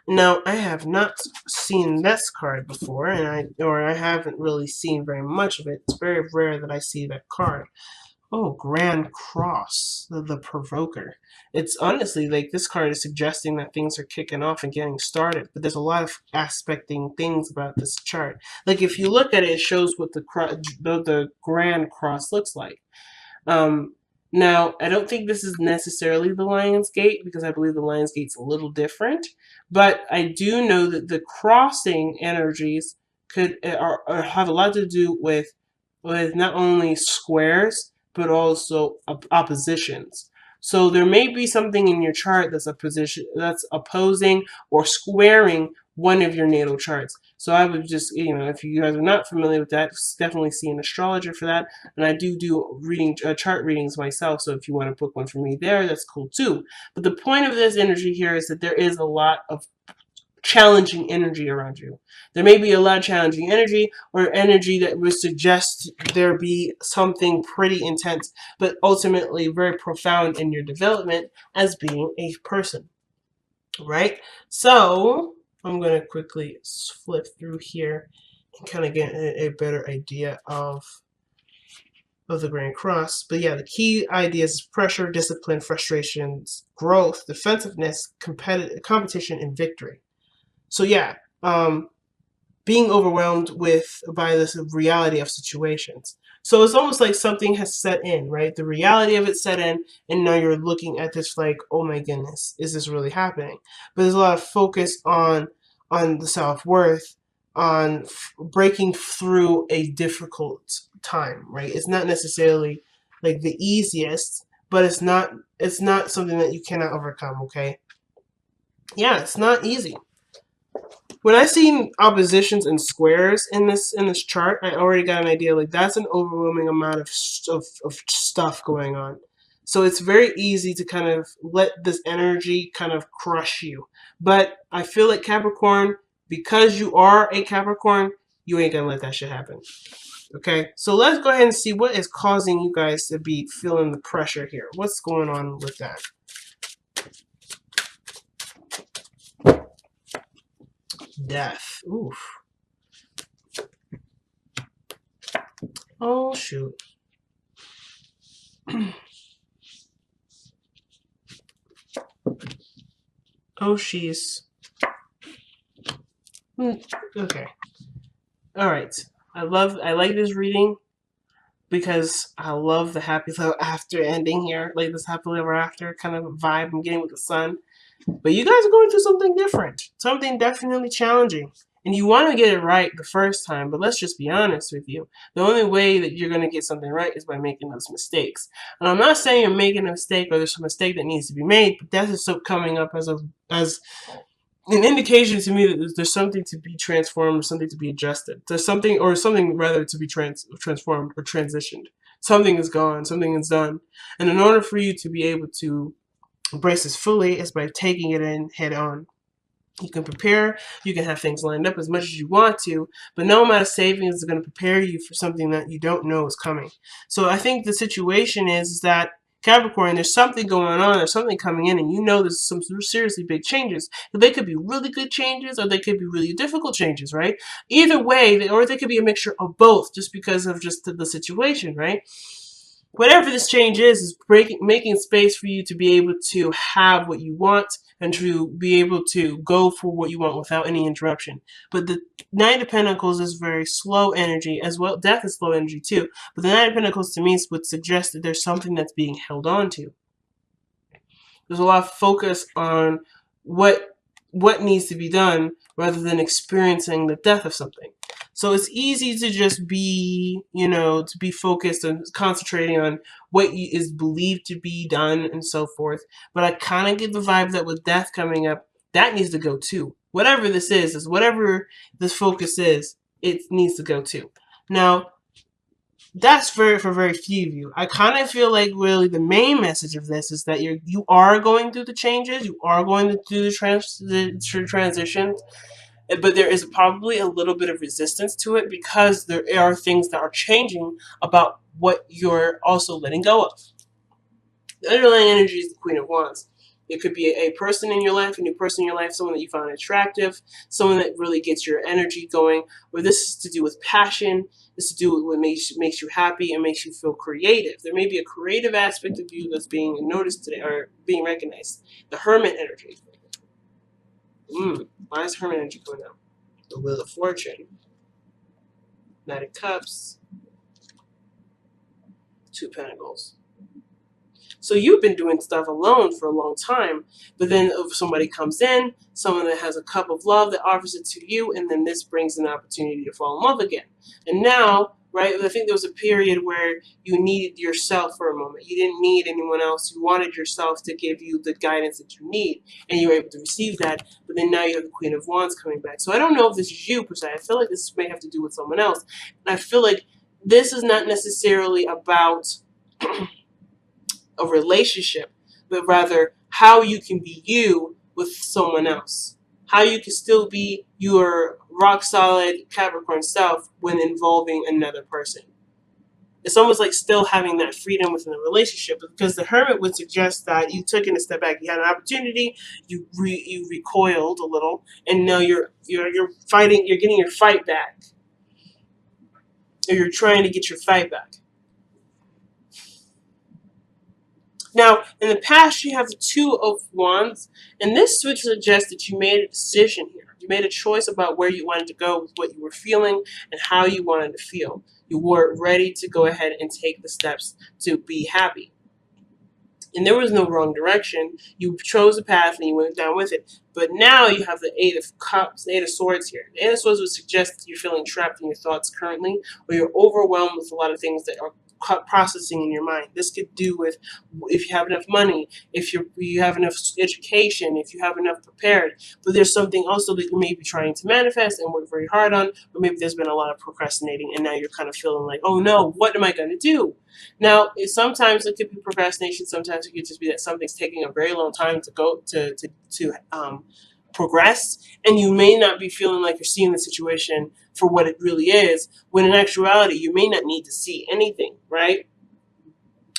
Now, I have not seen this card before, and I haven't really seen very much of it. It's very rare that I see that card. Oh, Grand Cross, the Provoker. It's honestly like this card is suggesting that things are kicking off and getting started, but there's a lot of aspecting things about this chart. Like if you look at it, it shows what the Grand Cross looks like. Um, Now, I don't think this is necessarily the Lion's Gate because I believe the Lion's Gate's a little different, but I do know that the crossing energies have a lot to do with not only squares but also oppositions. So there may be something in your chart that's a position that's opposing or squaring one of your natal charts. So I would just, if you guys are not familiar with that, definitely see an astrologer for that. And I do chart readings myself. So if you want to book one for me there, that's cool too. But the point of this energy here is that there is a lot of challenging energy around you. There may be a lot of challenging energy or energy that would suggest there be something pretty intense, but ultimately very profound in your development as being a person, right? So I'm going to quickly flip through here and kind of get a better idea of the Grand Cross. But yeah, the key ideas is pressure, discipline, frustrations, growth, defensiveness, competition, and victory. So yeah, being overwhelmed by this reality of situations. So it's almost like something has set in, right? The reality of it set in, and now you're looking at this like, oh my goodness, is this really happening? But there's a lot of focus on the self-worth, on breaking through a difficult time, right? It's not necessarily like the easiest, but it's not something that you cannot overcome, okay? Yeah, it's not easy. When I see oppositions and squares in this chart, I already got an idea. Like that's an overwhelming amount of stuff going on. So it's very easy to kind of let this energy kind of crush you. But I feel like Capricorn, because you are a Capricorn, you ain't gonna let that shit happen. Okay, so let's go ahead and see what is causing you guys to be feeling the pressure here. What's going on with that? Death. Oof. Oh shoot. Oh she's. Okay. All right. I like this reading because I love the happy ever after ending here, like this happily ever after kind of vibe I'm getting with the sun. But you guys are going through something different, something definitely challenging. And you want to get it right the first time, but let's just be honest with you. The only way that you're going to get something right is by making those mistakes. And I'm not saying you're making a mistake or there's a mistake that needs to be made, but that is so coming up as an indication to me that there's something to be transformed or something to be adjusted. There's something rather to be transformed or transitioned. Something is gone, something is done. And in order for you to be able to embrace this fully is by taking it in head on. You can prepare, you can have things lined up as much as you want to, but no amount of savings is going to prepare you for something that you don't know is coming. So I think the situation is that Capricorn, there's something going on, there's something coming in, and you know there's some seriously big changes. They could be really good changes, or they could be really difficult changes, right? Either way, or they could be a mixture of both, just because of just the situation, right? Whatever this change is making space for you to be able to have what you want and to be able to go for what you want without any interruption. But the Knight of Pentacles is very slow energy as well. Death is slow energy too. But the Knight of Pentacles to me would suggest that there's something that's being held on to. There's a lot of focus on what needs to be done rather than experiencing the death of something. So it's easy to just be, to be focused and concentrating on what is believed to be done and so forth. But I kind of get the vibe that with death coming up, that needs to go too. Whatever this is whatever this focus is, it needs to go too. Now, that's for very few of you. I kind of feel like really the main message of this is that you are going through the changes, you are going to do the transitions, but there is probably a little bit of resistance to it because there are things that are changing about what you're also letting go of. The underlying energy is the Queen of Wands. It could be a person in your life, a new person in your life, someone that you find attractive, someone that really gets your energy going, or this is to do with passion, this is to do with what makes you happy and makes you feel creative. There may be a creative aspect of you that's being noticed today or being recognized. The Hermit energy. Why is Hermit energy coming out? The Wheel of Fortune. Knight of Cups. Two Pentacles. So you've been doing stuff alone for a long time, but then if somebody comes in, someone that has a cup of love that offers it to you, and then this brings an opportunity to fall in love again. And now, right, I think there was a period where you needed yourself for a moment. You didn't need anyone else. You wanted yourself to give you the guidance that you need, and you were able to receive that. But then now you have the Queen of Wands coming back. So I don't know if this is you per se. I feel like this may have to do with someone else. And I feel like this is not necessarily about a relationship, but rather how you can be you with someone else. How you can still be your rock solid Capricorn self when involving another person. It's almost like still having that freedom within the relationship, because the Hermit would suggest that you took in a step back. You had an opportunity, you recoiled a little, and now you're fighting. You're getting your fight back, or you're trying to get your fight back. Now, in the past, you have the Two of Wands, and this would suggest that you made a decision here. You made a choice about where you wanted to go with what you were feeling and how you wanted to feel. You were ready to go ahead and take the steps to be happy. And there was no wrong direction. You chose a path and you went down with it. But now you have the Eight of Cups, the Eight of Swords here. The Eight of Swords would suggest that you're feeling trapped in your thoughts currently, or you're overwhelmed with a lot of things that are processing in your mind. This could do with if you have enough money, if you have enough education, if you have enough prepared. But there's something also that you may be trying to manifest and work very hard on, or maybe there's been a lot of procrastinating and now you're kind of feeling like, oh no, what am I going to do? Now, sometimes it could be procrastination. Sometimes it could just be that something's taking a very long time to go to progress, and you may not be feeling like you're seeing the situation for what it really is, when in actuality you may not need to see anything, right?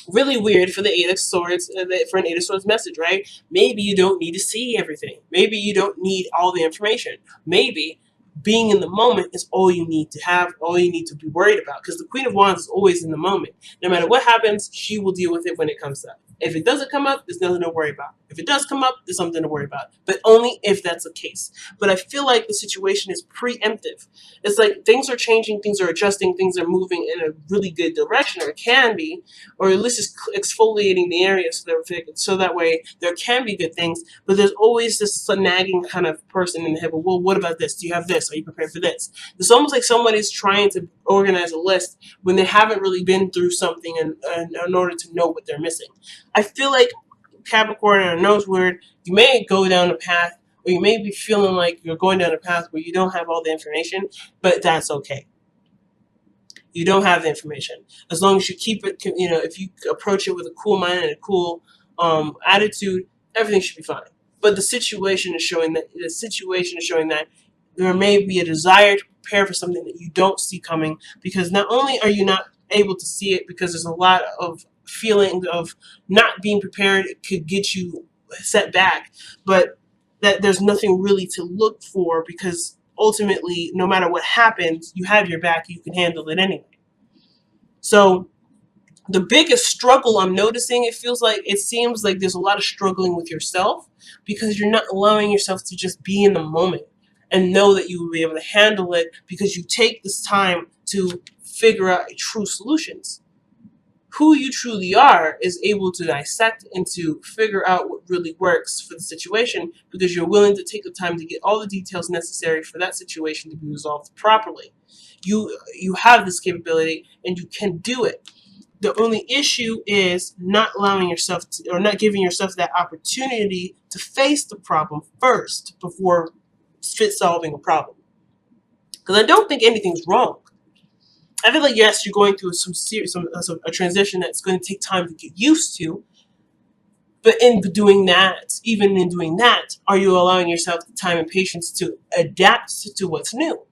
Really weird for the Eight of Swords, for an Eight of Swords message, right? Maybe you don't need to see everything. Maybe you don't need all the information. Maybe being in the moment is all you need to have, all you need to be worried about, because the Queen of Wands is always in the moment. No matter what happens, she will deal with it when it comes up. If it doesn't come up, there's nothing to worry about. If it does come up, there's something to worry about. But only if that's the case. But I feel like the situation is preemptive. It's like things are changing, things are adjusting, things are moving in a really good direction, or it can be, or at least just exfoliating the area so that way there can be good things. But there's always this nagging kind of person in the head. Well, what about this? Do you have this? Are you prepared for this? It's almost like somebody's trying to organize a list when they haven't really been through something in order to know what they're missing. I feel like Capricorn, and I know it's weird, you may go down a path, or you may be feeling like you're going down a path where you don't have all the information, but that's okay. You don't have the information. As long as you keep it, if you approach it with a cool mind and a cool attitude, everything should be fine. But the situation is showing that there may be a desire to prepare for something that you don't see coming, because not only are you not able to see it because there's a lot of feeling of not being prepared, it could get you set back, but that there's nothing really to look for, because ultimately, no matter what happens, you have your back, you can handle it anyway. So the biggest struggle I'm noticing, it seems like there's a lot of struggling with yourself, because you're not allowing yourself to just be in the moment and know that you will be able to handle it, because you take this time to figure out true solutions. Who you truly are is able to dissect and to figure out what really works for the situation, because you're willing to take the time to get all the details necessary for that situation to be resolved properly. You have this capability and you can do it. The only issue is not allowing yourself to, or not giving yourself that opportunity to face the problem first before solving a problem. Because I don't think anything's wrong. I feel like, yes, you're going through a transition that's going to take time to get used to. But even in doing that, are you allowing yourself the time and patience to adapt to what's new?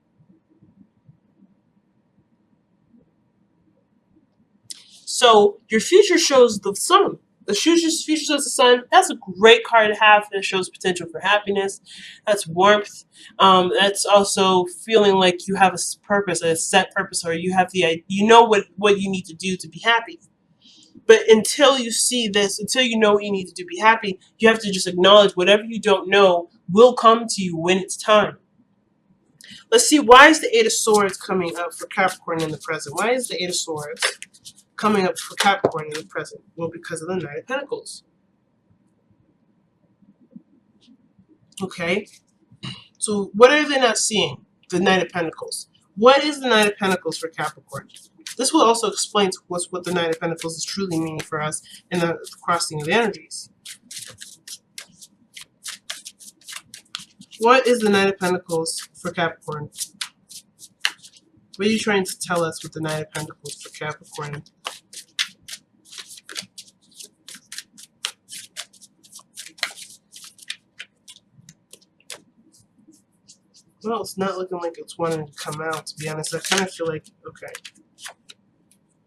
So your future shows the sun. The future shows the sun. That's a great card to have. That shows potential for happiness. That's warmth. That's also feeling like you have a purpose, a set purpose, or you have you know what you need to do to be happy. But until you see this, until you know what you need to do to be happy, you have to just acknowledge whatever you don't know will come to you when it's time. Let's see, why is the Eight of Swords coming up for Capricorn in the present? Why is the Eight of Swords coming up for Capricorn in the present? Well, because of the Knight of Pentacles. Okay, so what are they not seeing? The Knight of Pentacles. What is the Knight of Pentacles for Capricorn? This will also explain to us what the Knight of Pentacles is truly meaning for us in the crossing of energies. What is the Knight of Pentacles for Capricorn? What are you trying to tell us with the Knight of Pentacles for Capricorn? Well, it's not looking like it's wanting to come out, to be honest. I kind of feel like, okay.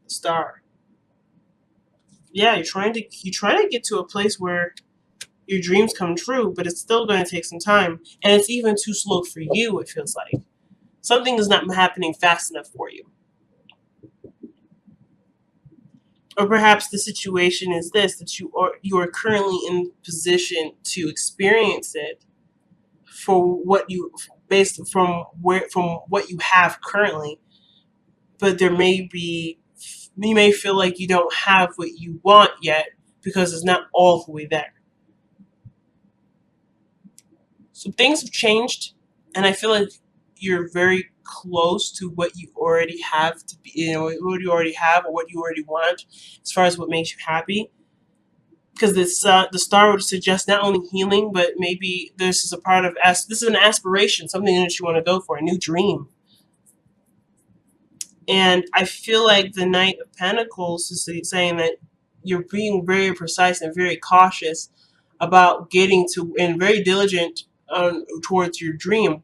Star. Yeah, you're trying to get to a place where your dreams come true, but it's still going to take some time. And it's even too slow for you, it feels like. Something is not happening fast enough for you. Or perhaps the situation is this, that you are currently in position to experience it for what you based from what you have currently, but there may be, you may feel like you don't have what you want yet because it's not all the way there. So things have changed, and I feel like you're very close to what you already have to be, what you already have or what you already want as far as what makes you happy. Because the star would suggest not only healing, but maybe this is a part of this is an aspiration, something that you want to go for, a new dream. And I feel like the Knight of Pentacles is saying that you're being very precise and very cautious about getting to, and very diligent towards your dream.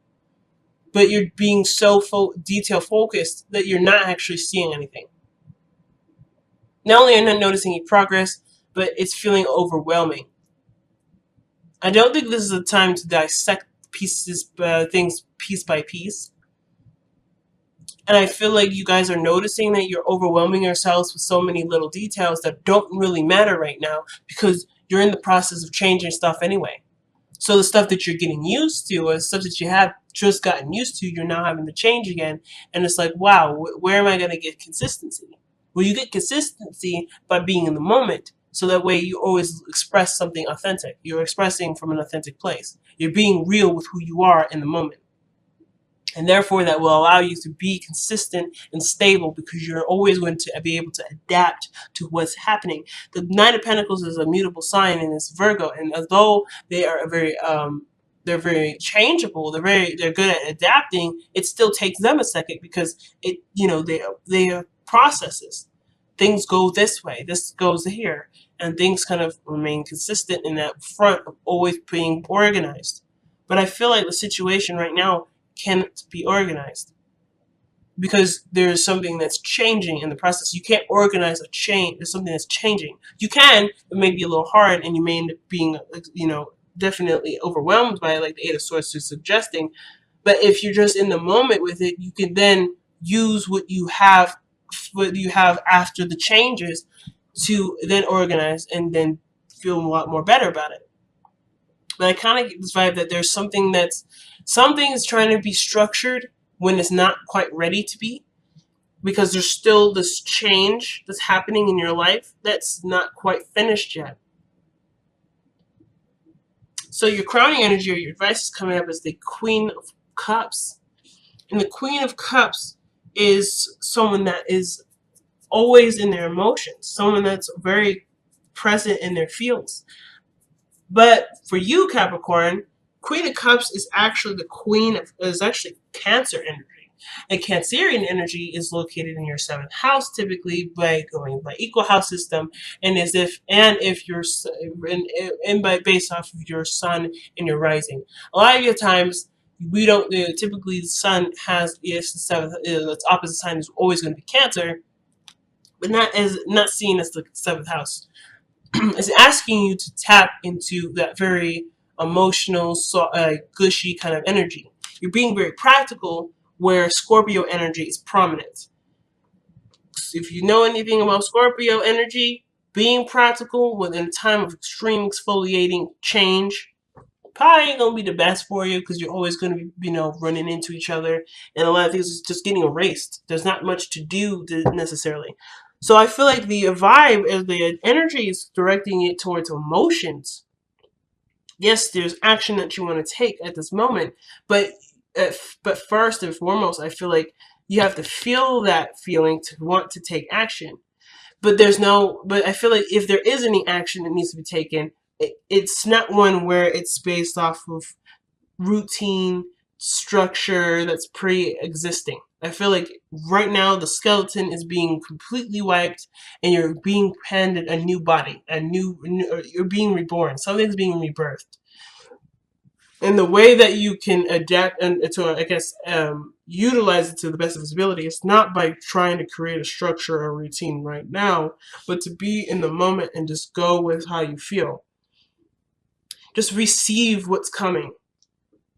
But you're being so detail focused that you're not actually seeing anything. Not only are you not noticing any progress, but it's feeling overwhelming. I don't think this is a time to dissect things piece by piece. And I feel like you guys are noticing that you're overwhelming yourselves with so many little details that don't really matter right now because you're in the process of changing stuff anyway. So the stuff that you're getting used to, or stuff that you have just gotten used to, you're now having to change again. And it's like, wow, where am I going to get consistency? Well, you get consistency by being in the moment. So that way you always express something authentic. You're expressing from an authentic place. You're being real with who you are in the moment. And therefore that will allow you to be consistent and stable because you're always going to be able to adapt to what's happening. The Knight of Pentacles is a mutable sign and it's Virgo. And although they are they're very changeable, they're good at adapting, it still takes them a second because they are processes. Things go this way, this goes here, and things kind of remain consistent in that front of always being organized. But I feel like the situation right now can't be organized because there's something that's changing in the process. You can't organize a change. There's something that's changing. You can, but maybe a little hard, and you may end up being, definitely overwhelmed by like the Eight of Swords is suggesting. But if you're just in the moment with it, you can then use what you have after the changes to then organize and then feel a lot more better about it. But I kind of get this vibe that there's something is trying to be structured when it's not quite ready to be, because there's still this change that's happening in your life that's not quite finished yet. So your crowning energy or your advice is coming up as the Queen of Cups. And the Queen of Cups is someone that is always in their emotions, someone that's very present in their feels. But for you, Capricorn, Queen of Cups is actually actually Cancer energy. And Cancerian energy is located in your 7th house, typically by going by equal house system, and if you're based off of your sun and your rising. A lot of your times we don't typically the sun has the 7th, its opposite sign is always going to be Cancer, but not seen as the 7th house. is asking you to tap into that very emotional, gushy kind of energy. You're being very practical, where Scorpio energy is prominent. If you know anything about Scorpio energy, being practical within a time of extreme exfoliating change probably ain't gonna be the best for you, because you're always gonna be, running into each other, and a lot of things is just getting erased. There's not much to do necessarily. So I feel like the vibe is the energy is directing it towards emotions. Yes, there's action that you want to take at this moment, but but first and foremost, I feel like you have to feel that feeling to want to take action. But I feel like if there is any action that needs to be taken, it's not one where it's based off of routine structure that's pre-existing. I feel like right now the skeleton is being completely wiped, and you're being handed a new body, you're being reborn. Something's being rebirthed. And the way that you can adapt and to, I guess, utilize it to the best of its ability is not by trying to create a structure or routine right now, but to be in the moment and just go with how you feel. Just receive what's coming.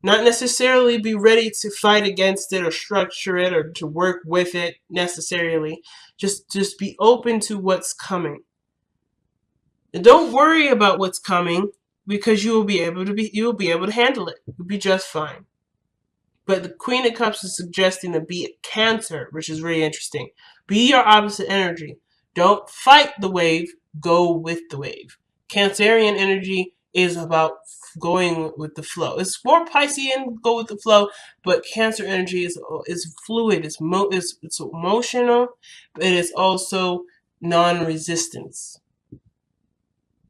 Not necessarily be ready to fight against it or structure it or to work with it necessarily. Just be open to what's coming. And don't worry about what's coming, because you'll be able to handle it. You'll be just fine. But the Queen of Cups is suggesting to be a Cancer, which is really interesting. Be your opposite energy. Don't fight the wave, go with the wave. Cancerian energy is about going with the flow. It's more Piscean, go with the flow, but Cancer energy is fluid. It's emotional, but it is also non-resistance.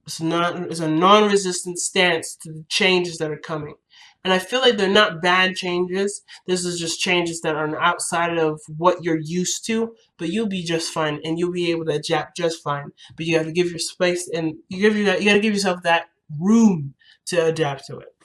It's a non-resistant stance to the changes that are coming. And I feel like they're not bad changes. This is just changes that are outside of what you're used to, but you'll be just fine, and you'll be able to adapt just fine. But you have to give your space, and you got to give yourself that room to adapt to it.